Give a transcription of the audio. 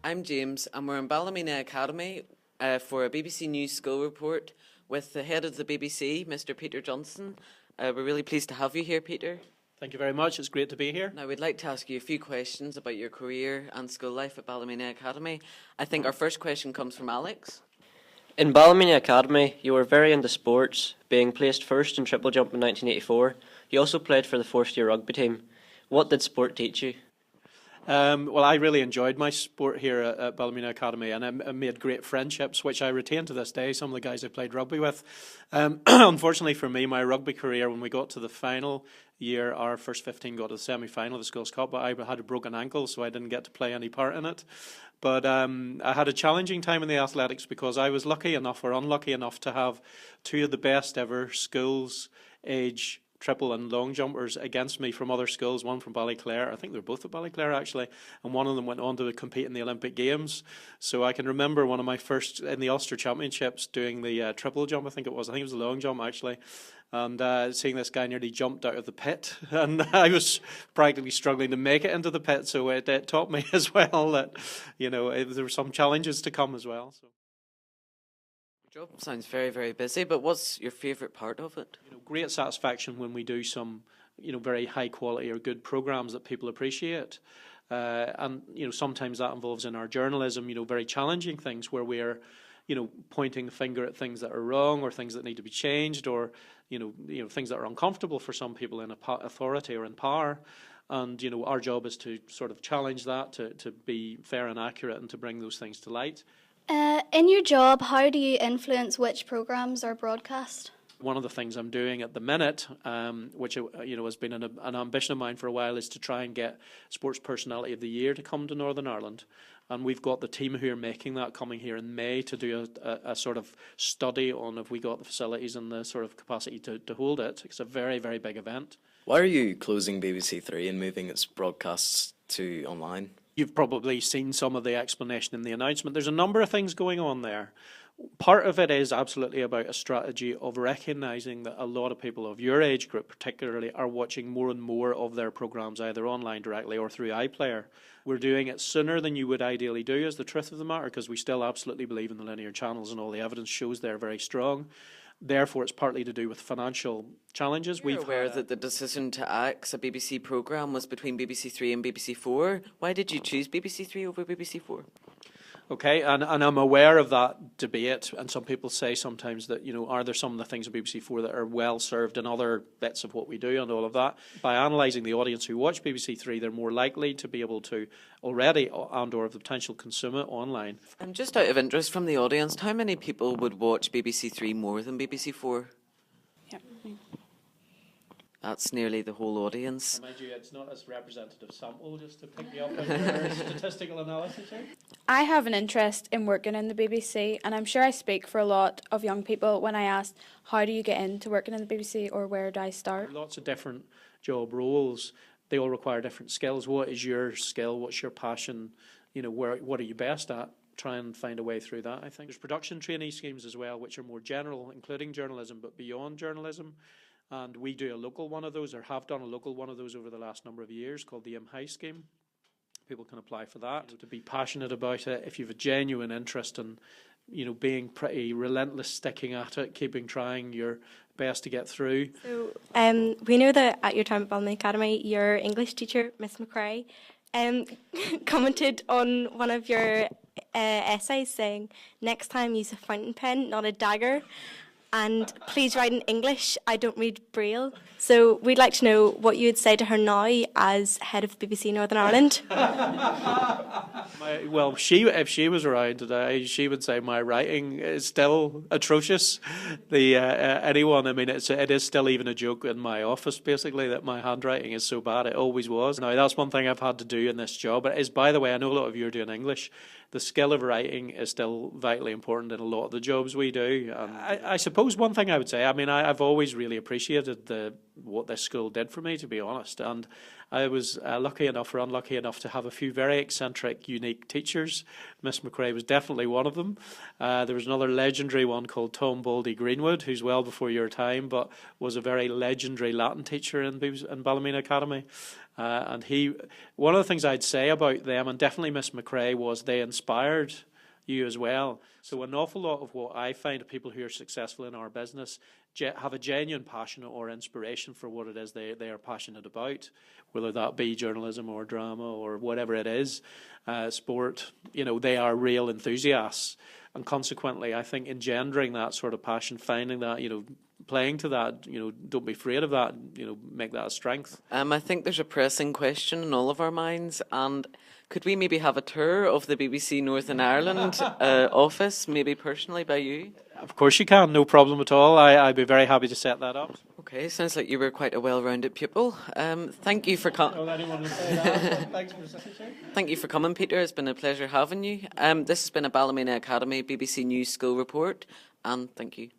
I'm James, and we're in Ballymena Academy for a BBC News School report with the head of the BBC, Mr. Peter Johnston. We're really pleased to have you here, Peter. Thank you very much. It's great to be here. Now, we'd like to ask you a few questions about your career and school life at Ballymena Academy. I think our first question comes from Alex. In Ballymena Academy, you were very into sports, being placed first in triple jump in 1984. You also played for the fourth year rugby team. What did sport teach you? Well, I really enjoyed my sport here at Ballymena Academy, and I made great friendships, which I retain to this day, some of the guys I played rugby with. Unfortunately for me, my rugby career, when we got to the final year, our first 15 got to the semi-final of the Schools Cup, but I had a broken ankle, so I didn't get to play any part in it. But I had a challenging time in the athletics because I was lucky enough or unlucky enough to have two of the best ever schools age triple and long jumpers against me from other schools, one from Ballyclare, I think they're both at Ballyclare actually, and one of them went on to compete in the Olympic Games. So I can remember one of my first, in the Ulster Championships, doing the triple jump, I think it was the long jump actually, and seeing this guy nearly jumped out of the pit, and I was practically struggling to make it into the pit, so it taught me as well that, you know, there were some challenges to come as well. So. Your job sounds very, very busy, but what's your favourite part of it? You know, great satisfaction when we do some, you know, very high quality or good programmes that people appreciate. And, you know, sometimes that involves in our journalism, you know, very challenging things where we're, you know, pointing the finger at things that are wrong or things that need to be changed or, you know, things that are uncomfortable for some people in authority or in power. And, you know, our job is to sort of challenge that, to be fair and accurate and to bring those things to light. In your job, how do you influence which programmes are broadcast? One of the things I'm doing at the minute, which you know has been an ambition of mine for a while, is to try and get Sports Personality of the Year to come to Northern Ireland. And we've got the team who are making that coming here in May to do a sort of study on if we got the facilities and the sort of capacity to hold it. It's a very, very big event. Why are you closing BBC Three and moving its broadcasts to online? You've probably seen some of the explanation in the announcement. There's a number of things going on there. Part of it is absolutely about a strategy of recognising that a lot of people of your age group particularly are watching more and more of their programmes either online directly or through iPlayer. We're doing it sooner than you would ideally do, is the truth of the matter, because we still absolutely believe in the linear channels and all the evidence shows they're very strong. Therefore, it's partly to do with financial challenges. We're aware that the decision to axe a BBC programme was between BBC Three and BBC Four. Why did you choose BBC Three over BBC Four? Okay, and I'm aware of that debate, and some people say sometimes that, you know, are there some of the things of BBC Four that are well served in other bits of what we do and all of that. By analysing the audience who watch BBC Three, they're more likely to be able to already and or have the potential consume it online. And just out of interest from the audience, how many people would watch BBC Three more than BBC Four? Yeah. That's nearly the whole audience. Mind you, it's not as representative sample, just to pick you up on your statistical analysis here. I have an interest in working in the BBC, and I'm sure I speak for a lot of young people when I ask, how do you get into working in the BBC, or where do I start? Lots of different job roles. They all require different skills. What is your skill? What's your passion? You know, what are you best at? Try and find a way through that, I think. There's production trainee schemes as well, which are more general, including journalism, but beyond journalism. And we do a local one of those, or have done a local one of those over the last number of years, called the High scheme. People can apply for that. To be passionate about it, if you have a genuine interest in, you know, being pretty relentless, sticking at it, keeping trying your best to get through. So, we know that at your time at Ballymena Academy, your English teacher, Miss McCrae, commented on one of your essays saying, "Next time use a fountain pen, not a dagger. And please write in English, I don't read Braille." So we'd like to know what you would say to her now as head of BBC Northern Ireland. Well, if she was around today, she would say my writing is still atrocious. Anyone, I mean, it is still even a joke in my office, basically, that my handwriting is so bad. It always was. Now, that's one thing I've had to do in this job. It is, by the way, I know a lot of you are doing English. The skill of writing is still vitally important in a lot of the jobs we do. I suppose one thing I would say, I mean, I've always really appreciated the what this school did for me, to be honest. And I was lucky enough or unlucky enough to have a few very eccentric, unique teachers. Miss McRae was definitely one of them. There was another legendary one called Tom Baldy Greenwood, who's well before your time, but was a very legendary Latin teacher in Ballymena Academy. And one of the things I'd say about them, and definitely Miss McRae, was they inspired you as well. So an awful lot of what I find of people who are successful in our business have a genuine passion or inspiration for what it is they are passionate about, whether that be journalism or drama or whatever it is, sport. They are real enthusiasts, and consequently I think engendering that sort of passion, finding that, playing to that, don't be afraid of that, make that a strength. I think there's a pressing question in all of our minds, and could we maybe have a tour of the BBC Northern Ireland office, maybe personally by you? Of course you can, no problem at all. I'd be very happy to set that up. Okay, sounds like you were quite a well-rounded pupil. Thank you for coming. Thank you for coming, Peter. It's been a pleasure having you. This has been a Ballymena Academy BBC News School report, and thank you.